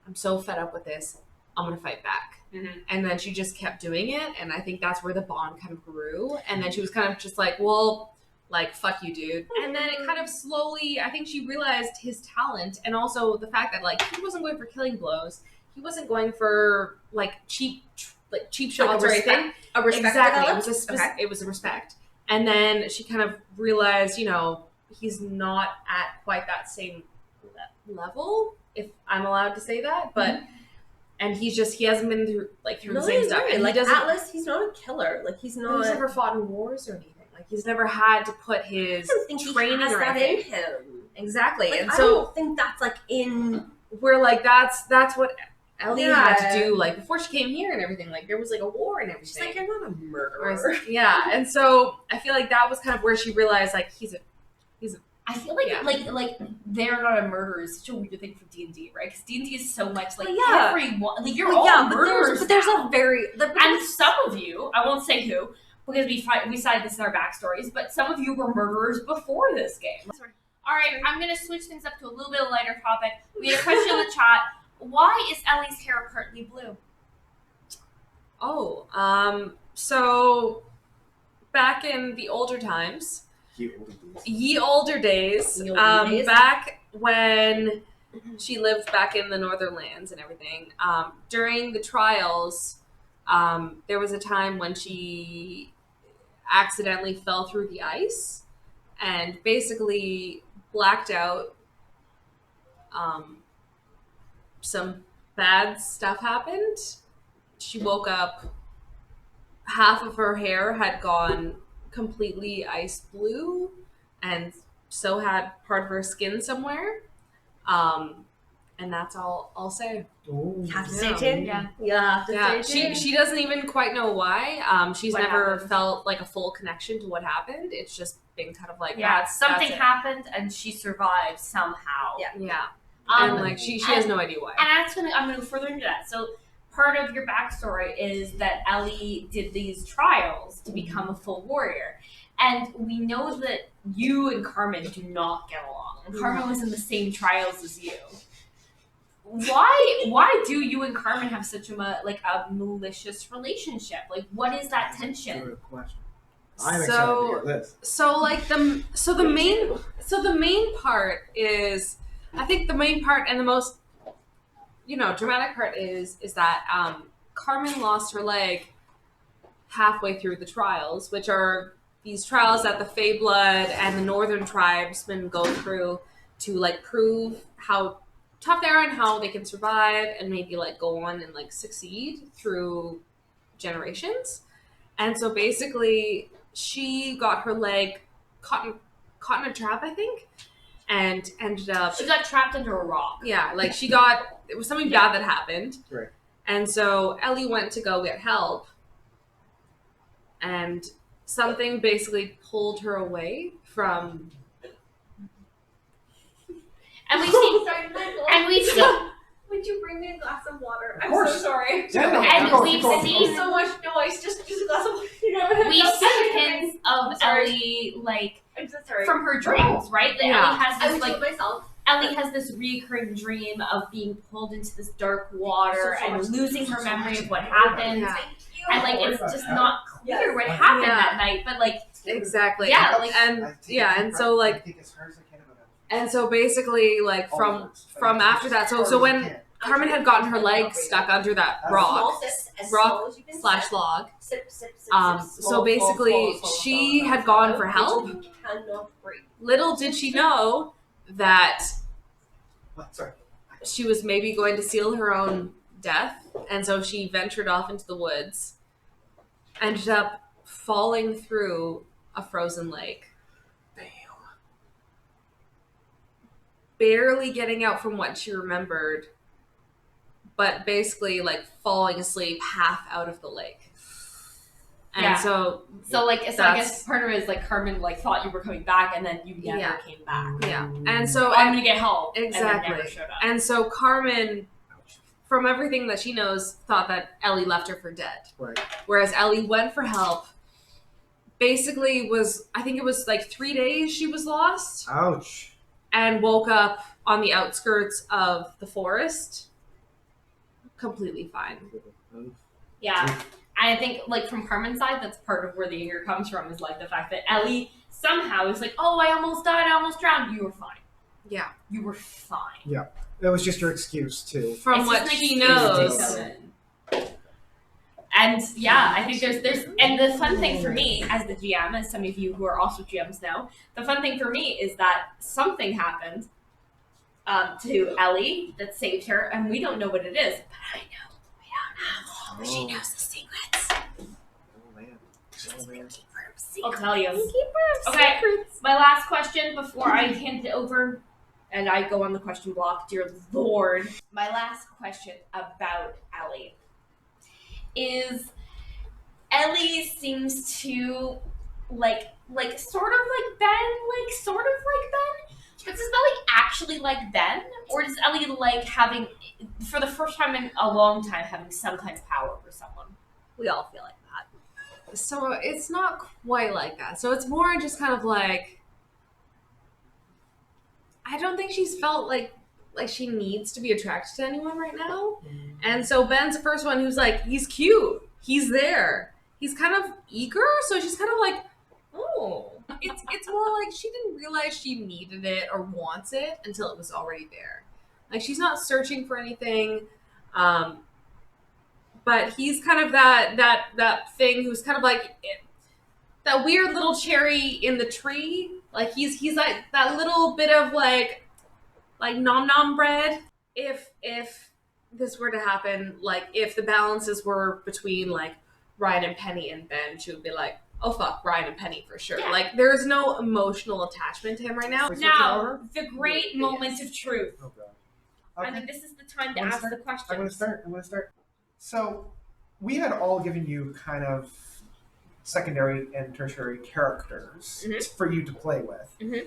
I'm so fed up with this, I'm gonna fight back. Mm-hmm. And then she just kept doing it, and I think that's where the bond kind of grew. And then she was kind of just like, well, like, fuck you, dude. And then it kind of slowly, I think she realized his talent, and also the fact that like he wasn't going for killing blows, he wasn't going for like cheap shots or anything. A respect. Exactly. It was a respect. And then she kind of realized, you know, he's not at quite that same level, if I'm allowed to say that. But and he hasn't been through the same stuff. And like Atlas, he's not a killer. Like he's never fought in wars or anything. Like he's never had to put his training or anything in him. Exactly. Like, and I so don't think that's like in. We're like that's what Ellie had to do, like, before she came here and everything. Like, there was, like, a war and everything. She's like, you're not a murderer. Yeah, and so I feel like that was kind of where she realized, like, he's a I feel like they're not a murderer is such a weird thing for D&D, right? Because D&D is so much, like, everyone, like, you're all murderers. But there's now. And some of you, I won't say who, because we cited this in our backstories, but some of you were murderers before this game. All right, I'm going to switch things up to a little bit of a lighter topic. We had a question in the chat. Why is Ellie's hair partly blue? So back in the older times, ye older days, back when she lived back in the northern lands and everything, during the trials, there was a time when she accidentally fell through the ice and basically blacked out some bad stuff happened. She woke up, half of her hair had gone completely ice blue, and so had part of her skin somewhere. And that's all I'll say. Ooh. Have to stay tuned. Yeah. Yeah. She doesn't even quite know why. She's What never happened? felt like a full connection to what happened. It's just been kind of like something that's it. happened and she survived somehow. Yeah. And like she has no idea why. And I'm gonna go further into that. So part of your backstory is that Elly did these trials to become a full warrior. And we know that you and Carmen do not get along. And Carmen was in the same trials as you. Why do you and Carmen have such a malicious relationship? Like, what is that tension? Good question. I'm excited to hear this. So the main part is, I think the main part and the most dramatic part is that Carmen lost her leg halfway through the trials, which are these trials that the Fey Blood and the Northern tribesmen go through to like prove how tough they are and how they can survive and maybe like go on and like succeed through generations. And so basically she got her leg caught in a trap, I think, and ended up She got trapped under a rock. yeah, like it was something bad that happened. Right. And so Elly went to go get help, and something basically pulled her away from. And we've seen Would you bring me a glass of water? I'm course. so sorry. Yeah, no, And of course, we've of course. seen- So much noise. Just a glass of water. we've seen hints of I'm sorry. Elly like I'm so sorry. from her dreams, right? That Yeah. Elly has I this would like do it myself. Elly has this recurring dream of being pulled into this dark water So and much. losing her So memory much. of what happened. Yeah. Thank you. And like Don't worry it's about just that. not clear Yes. what happened Yeah. that night. But like Exactly. Yeah, like- and so like I think as hard as I can about it. and so basically like from after that, so when Carmen had gotten her leg stuck under that rock Small sips, as small as you can slash sip. log. Sip, sip, sip, So sip. Small, basically, small, she small, had small, gone small, for help. which you cannot breathe. Little did she know that Sorry. she was maybe going to seal her own death, and so she ventured off into the woods, ended up falling through a frozen lake. Barely getting out from what she remembered, but basically like falling asleep half out of the lake. And Yeah. so I guess That's- part of it is like Carmen like thought you were coming back and then you never Yeah. came back. yeah, and so I'm gonna get help. Exactly. And then never showed up. And so Carmen, from everything that she knows, thought that Elly left her for dead. Right. Whereas Elly went for help. Basically I think it was like 3 days she was lost, Ouch. and woke up on the outskirts of the forest, completely fine. Yeah. And I think, like, from Carmen's side, that's part of where the anger comes from, is, like, the fact that Elly somehow is like, oh, I almost died, I almost drowned. You were fine. Yeah. You were fine. That was just your excuse too. From It's what just an she excuse to knows. go in. And, yeah, I think there's, and the fun thing for me, as the GM, as some of you who are also GMs know, the fun thing for me is that something happened to Elly that saved her, and we don't know what it is. But I know. We don't know. She knows the secrets. Oh man. Oh man. I'll tell you. Okay, my last question before I hand it over and I go on the question block, dear Lord. My last question about Elly is Elly seems to like sort of like Ben, sort of like Ben. But does Elly actually like Ben? Or does Elly like having, for the first time in a long time, having some kind of power over someone? We all feel like that. So it's not quite like that. So it's more just kind of like, I don't think she's felt like she needs to be attracted to anyone right now. And so Ben's the first one who's like, he's cute. He's there. He's kind of eager. So she's kind of like, oh. It's more like she didn't realize she needed it or wants it until it was already there. Like she's not searching for anything. But he's kind of that thing who's kind of like that weird little cherry in the tree. Like he's like that little bit of like nom nom bread. If this were to happen, like if the balances were between like Ryan and Penny and Ben, she would be like, oh fuck, Ryan and Penny for sure. Yeah. Like there's no emotional attachment to him right now. Now, the great moment of truth. Oh god. I Okay. mean, this is the time to Wanna ask start? the questions. I'm gonna start. So, we had all given you kind of secondary and tertiary characters for you to play with. Mhm.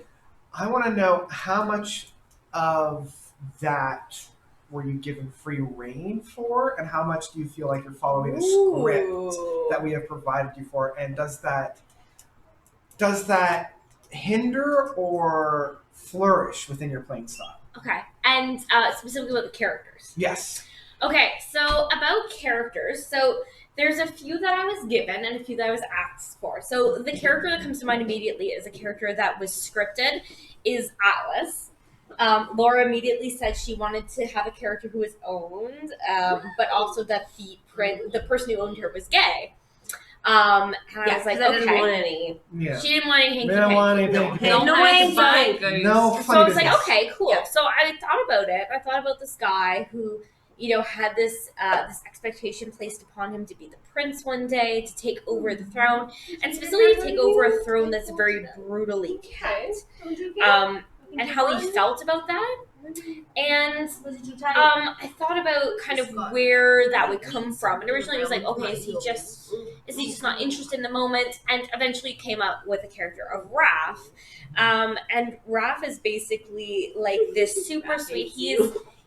I want to know how much of that were you given free reign for, and how much do you feel like you're following a script that we have provided you for, and does that hinder or flourish within your playing style? Okay, and specifically about the characters. Yes. Okay, so about characters, so there's a few that I was given and a few that I was asked for. So the character that comes to mind immediately is a character that was scripted, is Atlas. Laura immediately said she wanted to have a character who was owned, but also that the person who owned her was gay. And I was like, I didn't okay. want any. Yeah. She didn't want any hanky We don't want any No, hanky no, No hanky. No So funny I was like, business. okay, cool. Yeah. So I thought about it. I thought about this guy who, had this expectation placed upon him to be the prince one day, to take over the throne, and specifically to take over a throne that's very brutally kept. And how he felt about that. And I thought about kind of where that would come from. And originally it was like, okay, is he just not interested in the moment? And eventually came up with a character of Raph. And Raph is basically like this super sweet.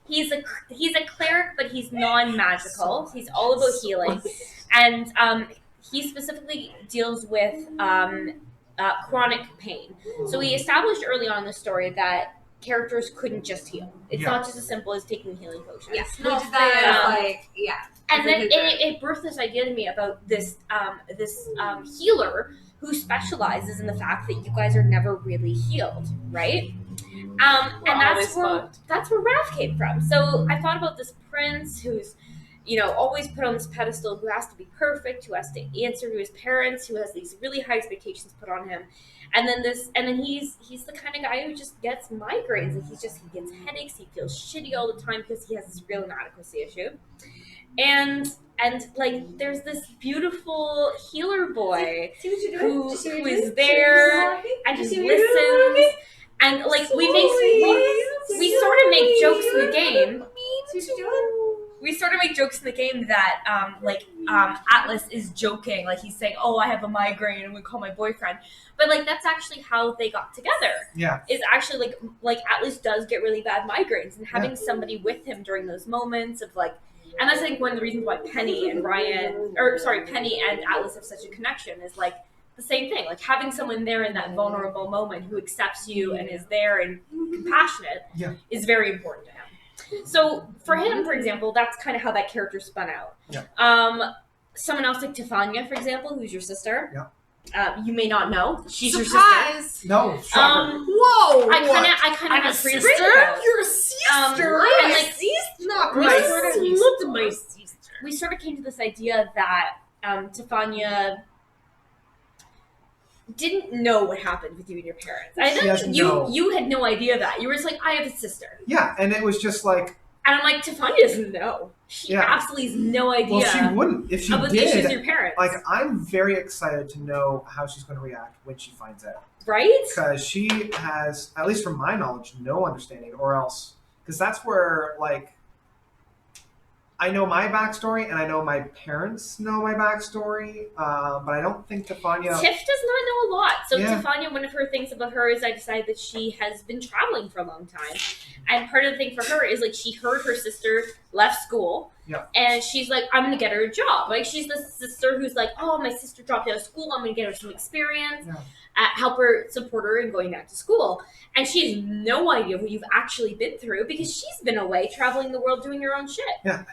He's a cleric, but he's non-magical. He's all about healing. And he specifically deals with chronic pain. So we established early on in the story that characters couldn't just heal. It's not just as simple as taking healing potions. Yes, No, we did that and then it birthed this idea to me about this healer who specializes in the fact that you guys are never really healed, right? And that's where Raph came from. So I thought about this prince who's always put on this pedestal, who has to be perfect, who has to answer to his parents, who has these really high expectations put on him. And then he's the kind of guy who just gets migraines. Like he gets headaches, he feels shitty all the time because he has this real inadequacy issue. And like there's this beautiful healer boy who is there and just listens. And like we sort of make jokes in the game. We sort of make jokes in the game that Atlas is joking, like he's saying, "Oh, I have a migraine," and we call my boyfriend. But like that's actually how they got together. Yeah. Is actually like Atlas does get really bad migraines, and having somebody with him during those moments of like, and that's I think one of the reasons why Penny and Atlas have such a connection is like the same thing, like having someone there in that vulnerable moment who accepts you and is there and compassionate is very important to him. So for him, for example, that's kind of how that character spun out. Yeah. Someone else like Tefania, for example, who's your sister. Yeah. You may not know. She's your Surprise! sister. No, shocker. Whoa! I kind of I'm a have sister? You're a sister. And like Not we my sister. We sort of came to this idea that Tefania didn't know what happened with you and your parents. I think you had no idea that. You were just like, I have a sister. Yeah, and it was just like... And I'm like, Tefania doesn't know. She absolutely has no idea. Well, she wouldn't. If she about did, the issues with your parents. like, I'm very excited to know how she's going to react when she finds out. Right? Because she has, at least from my knowledge, no understanding, or else... Because that's where, like... I know my backstory, and I know my parents know my backstory, but I don't think Tefania... Tiff does not know a lot. So Yeah. Tefania, one of her things about her is I decided that she has been traveling for a long time. And part of the thing for her is like she heard her sister left school. Yeah. And she's like, I'm going to get her a job. Like she's the sister who's like, oh, my sister dropped out of school. I'm going to get her some experience. Yeah. Help her, support her in going back to school. And she has no idea what you've actually been through because she's been away traveling the world doing her own shit. Yeah.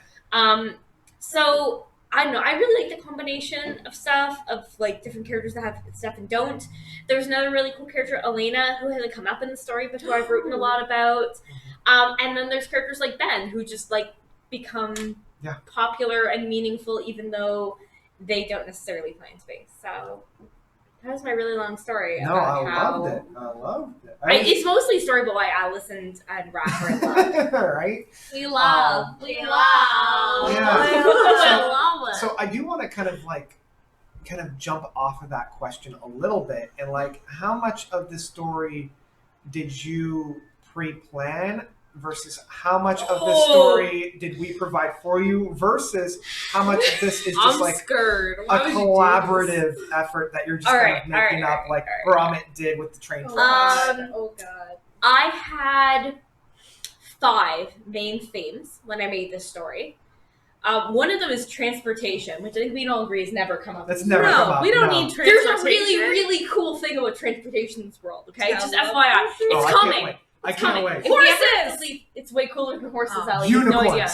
So I don't know. I really like the combination of stuff of like different characters that have stuff and don't. There's another really cool character, Elena, who hasn't come up in the story, but who I've written a lot about. And then there's characters like Ben, who just like become popular and meaningful, even though they don't necessarily play in space. So That was my really long story. No, about I how... loved it. I loved it. It's mostly a story about why Alice and Raph are in love. Right? We love. Yeah. I love it. So I do want to kind of jump off of that question a little bit, and like, how much of this story did you pre-plan versus how much of this story did we provide for you versus how much of this is just like scared. a collaborative effort that you're just kind of making up, like Gromit did with the train tracks? Oh god. I had 5 main themes when I made this story. One of them is transportation, which I think we all agree has never come up. That's never come up. We don't need transportation. There's a really, really cool thing about transportation in this world, okay? Just FYI. Oh, It's coming. I can't wait. Horses! It's way cooler than horses, Ellie. Unicorns. No idea.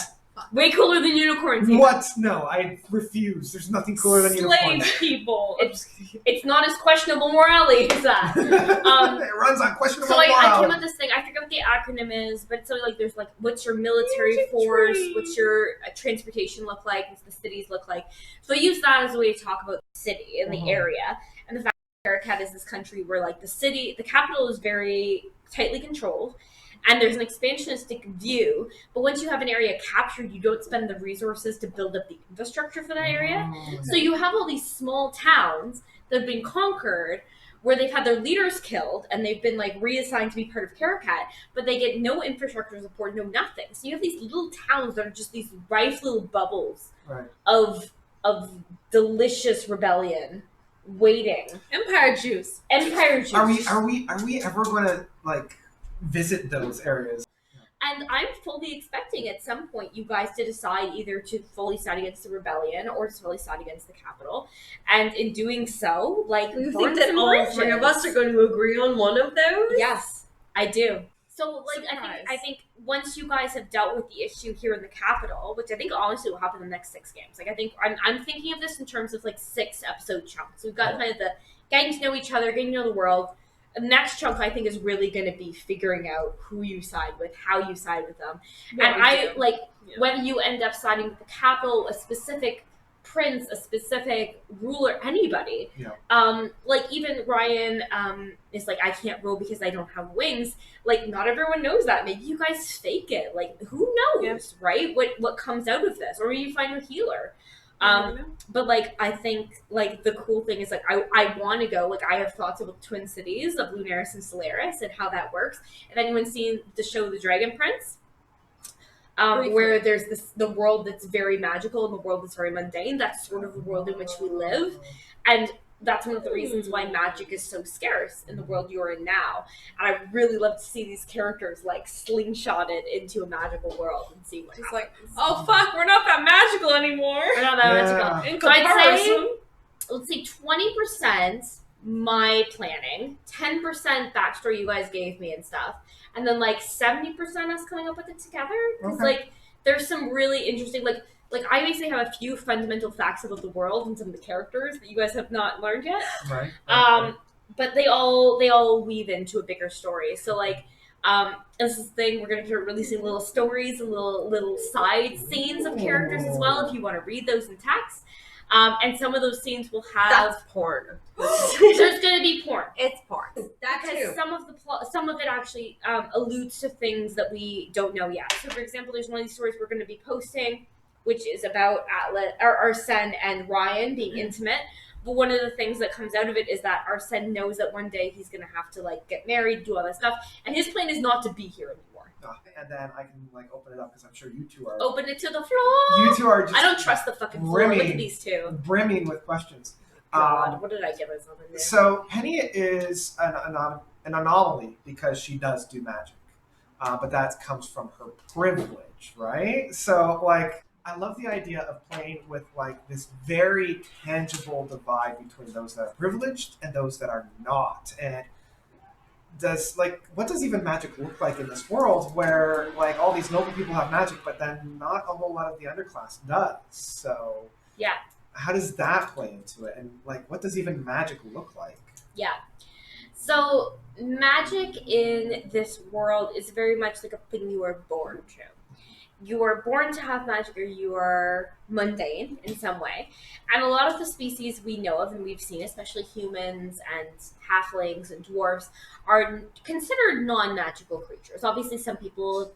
Way cooler than unicorns. What? No, I refuse. There's nothing cooler than unicorns. Slave people. It's not as questionable morality as that. It runs on questionable So I morale. came up with this thing. I forget what the acronym is, but so like there's like, what's your military force? What's your transportation look like? What's the cities look like? So I use that as a way to talk about the city and the area, and the fact that Paracat is this country where like the capital is very tightly controlled, and there's an expansionistic view, but once you have an area captured, you don't spend the resources to build up the infrastructure for that area. So you have all these small towns that have been conquered where they've had their leaders killed and they've been like reassigned to be part of Paracat, but they get no infrastructure support, no nothing. So you have these little towns that are just these rife little bubbles of delicious rebellion waiting. Empire juice. Are we ever gonna like visit those areas? And I'm fully expecting at some point you guys to decide either to fully side against the rebellion or to fully side against the capital. And in doing so, like, you think that all 3 of us are going to agree on one of those? Yes, I do. So, like, I think once you guys have dealt with the issue here in the capital, which I think honestly will happen in the next 6 games. Like, I think I'm thinking of this in terms of like 6 episode chunks. We've got kind of the getting to know each other, getting to know the world. The next chunk, I think, is really going to be figuring out who you side with, how you side with them. Whether you end up siding with the capital, a specific prince, a specific ruler, anybody. Like, even Ryan is like, I can't roll because I don't have wings. Like, not everyone knows that. Maybe you guys fake it. Like, who knows, right? What comes out of this? Or maybe you find a healer. But like, I think like the cool thing is like I want to go, like I have thoughts about twin cities of Lunaris and Solaris and how that works. If anyone's seen the show The Dragon Prince, where there's the world that's very magical and the world that's very mundane, that's sort of the world in which we live. And that's one of the reasons why magic is so scarce in the world you're in now. And I really love to see these characters like slingshotted into a magical world and see what happens. Like, oh fuck, we're not that magical anymore. We're not that magical. In So I'd say, comparison. let's say 20% my planning, 10% backstory you guys gave me and stuff, and then like 70% us coming up with it together. Because like there's some really interesting like I basically have a few fundamental facts about the world and some of the characters that you guys have not learned yet. But they all weave into a bigger story. So like this is the thing, we're going to start releasing little stories and little side scenes of characters as well if you want to read those in text. And some of those scenes will have That's porn. There's going to be porn. It's porn. That Because too. some of it actually alludes to things that we don't know yet. So for example, there's one of these stories we're going to be posting, which is about Arsen and Ryan being intimate. But one of the things that comes out of it is that Arsen knows that one day he's going to have to like get married, do all that stuff, and his plan is not to be here anymore. And then I can like open it up because I'm sure you two are. Open it to the floor. You two are just. I don't trust the fucking floor. Look at these two. Brimming with questions. God, what did I give myself in there? So Penny is an anomaly because she does do magic, but that comes from her privilege, right? So like. I love the idea of playing with like this very tangible divide between those that are privileged and those that are not. And what does even magic look like in this world where like all these noble people have magic, but then not a whole lot of the underclass does? So yeah, how does that play into it? And like, what does even magic look like? Yeah. So magic in this world is very much like a thing you are born to. you are born to have magic or you are mundane in some way. And a lot of the species we know of and we've seen, especially humans and halflings and dwarves, are considered non-magical creatures. Obviously, some people,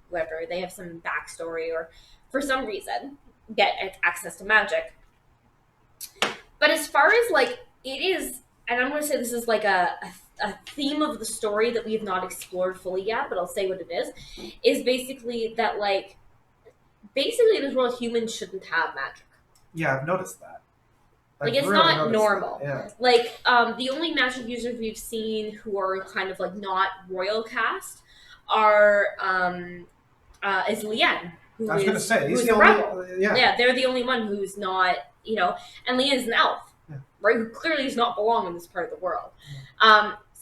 whether they have some backstory or for some reason get access to magic. But as far as it is, and I'm going to say this is a theme of the story that we have not explored fully yet, but I'll say what it is basically that basically in this world humans shouldn't have magic. Yeah, I've noticed that. It's really not normal. Yeah. The only magic users we've seen who are kind of not royal caste are is Lien. I was going to say, he's who's the a only. rebel. Yeah, they're the only one who's not, and Lien's an elf, right? Who clearly does not belong in this part of the world.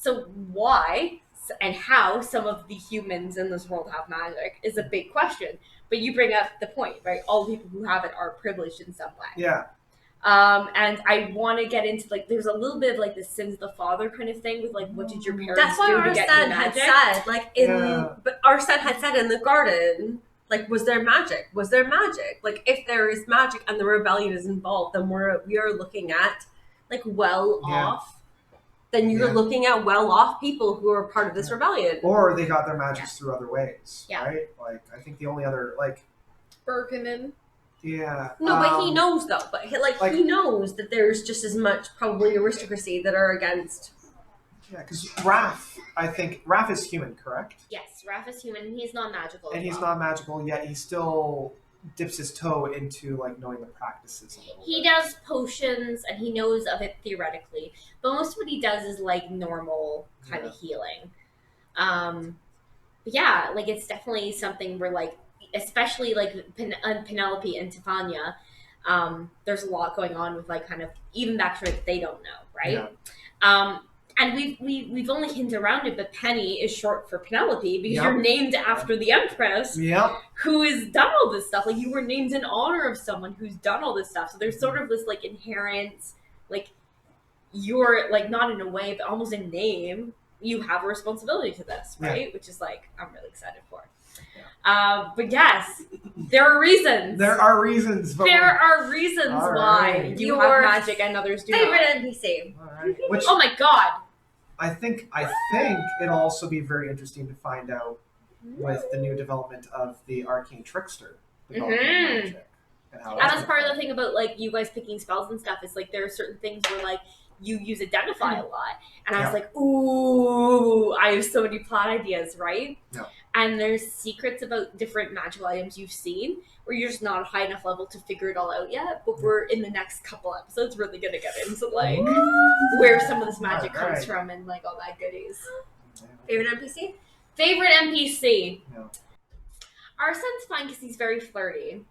So why and how some of the humans in this world have magic is a big question. But you bring up the point, right? All the people who have it are privileged in some way. Yeah. And I want to get into there's a little bit of the sins of the father kind of thing with what did your parents do to get you magic? That's what Arsen had said. But Arsen had said in the garden, was there magic? Was there magic? If there is magic and the rebellion is involved, then we are looking at off. Then you're looking at well-off people who are part of this rebellion. Or they got their magics through other ways, Yeah. right? I think the only other, Birkenin. Yeah. No, but he knows, though. But he knows that there's just as much, probably, aristocracy that are against. Yeah, because Raph is human, correct? Yes, Raph is human, and he's not magical. And he's not magical, yet he still dips his toe into knowing the practices a little He bit. does potions and he knows of it theoretically, but most of what he does is normal kind of healing. But yeah, it's definitely something where especially Penelope and Tefania, there's a lot going on with kind of even backstory that they don't know, right? Yeah. And we've only hinted around it, but Penny is short for Penelope because Yep. you're named after the Empress. Yep. Who has done all this stuff. You were named in honor of someone who's done all this stuff. So there's sort of this inherent, you're not in a way, but almost in name, you have a responsibility to this, right? Yeah. Which is I'm really excited for. But yes, there are reasons. There are reasons. But There are reasons All why right. you Your have magic and others do Favorite not. NPC. All right. Which Oh my god. I think it'll also be very interesting to find out with the new development of the arcane trickster developing magic and how And that's part of the thing about you guys picking spells and stuff is there are certain things where you use Identify a lot. And I was ooh, I have so many plot ideas, right? Yeah. And there's secrets about different magical items you've seen where you're just not at a high enough level to figure it all out yet. But we're in the next couple episodes really gonna get into where some of this magic comes from and all that goodies. Favorite NPC? Favorite NPC? Yeah. Arsen's fine because he's very flirty.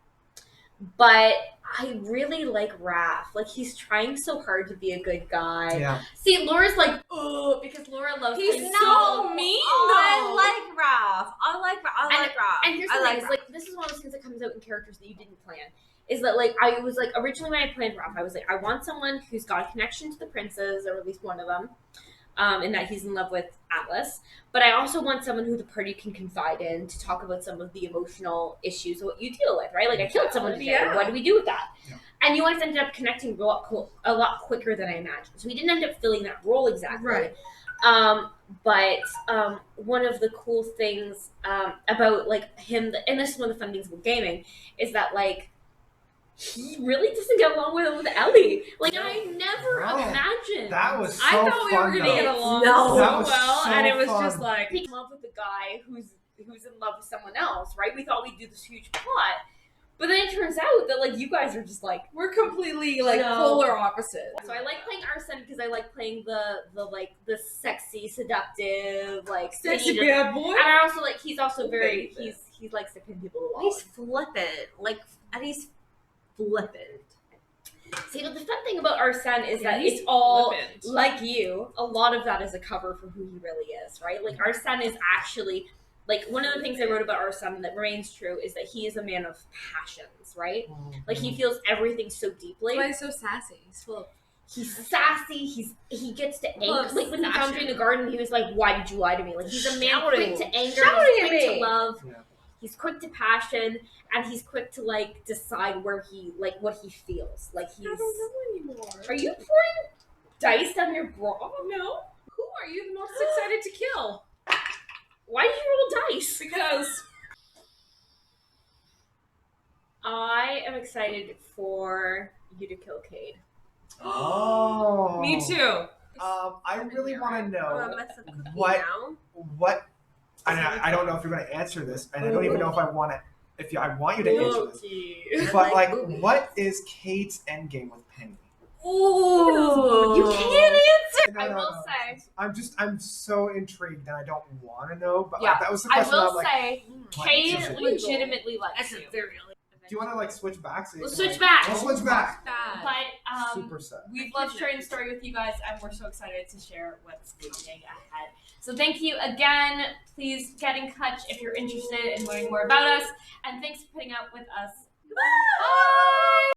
But I really like Raph. He's trying so hard to be a good guy. Yeah. See, Laura's oh, because Laura loves He's playing so mean. I like Raph. I like Raph. And here's the thing, is this is one of those things that comes out in characters that you didn't plan. Is that I was originally when I planned Raph, I was I want someone who's got a connection to the princes, or at least one of them. And that he's in love with Atlas. But I also want someone who the party can confide in to talk about some of the emotional issues of what you deal with, right? I killed someone today. Yeah. What do we do with that? Yeah. And you guys ended up connecting a lot quicker than I imagined. So we didn't end up filling that role exactly. Right. But one of the cool things about him, and this is one of the fun things about gaming, is that he really doesn't get along with Elly. I never imagined. That was so I thought we were fun, gonna though. get along No. That so was well, so and it was fun. just He came up with the guy who's in love with someone else, right? We thought we'd do this huge plot. But then it turns out that you guys are just we're completely No. polar opposites. So I like playing Arsen because I like playing the sexy, seductive, Sexy speedy- bad boy. And I also he's also very Baby. he likes to pin people along. He's flippant. And he's flippant. See, the fun thing about Arsen is that he's it's all flippant. like you. A lot of that is a cover for who he really is, right? Arsen is actually one of the things I wrote about Arsen that remains true is that he is a man of passions, right? He feels everything so deeply. That's why he's so sassy. He's full of He's sassy. He gets to Well, anger. When he found you in the garden, he was like, "Why did you lie to me?" He's a man Shouting. quick to anger, Shouting he's at quick me. to love. Yeah. He's quick to passion, and he's quick to like decide where he like what he feels. Like he's. I don't know anymore. Are you pouring dice down your bra? No. Who are you the most excited to kill? Why did you roll dice? Because I am excited for you to kill Cade. Oh. me too. I really want to know Mess of cookie what now. what. I don't know if you're going to answer this, and I don't even know if I want to. I want you to answer this, Okay. but like, boobies. what is Cade's endgame with Penny? Ooh, you can't answer. No, I no, will no. say. I'm so intrigued, and I don't want to know. But Yeah, like, that was the I question. will I'm like, say, what Cade is it? legitimately likes That's you. a very Do you want to like switch back? So you Let's can, switch like, back. Let's switch back. But Super sad. we've loved sharing the story with you guys, and we're so excited to share what's coming ahead. So thank you again. Please get in touch if you're interested in learning more about us, and thanks for putting up with us. Bye!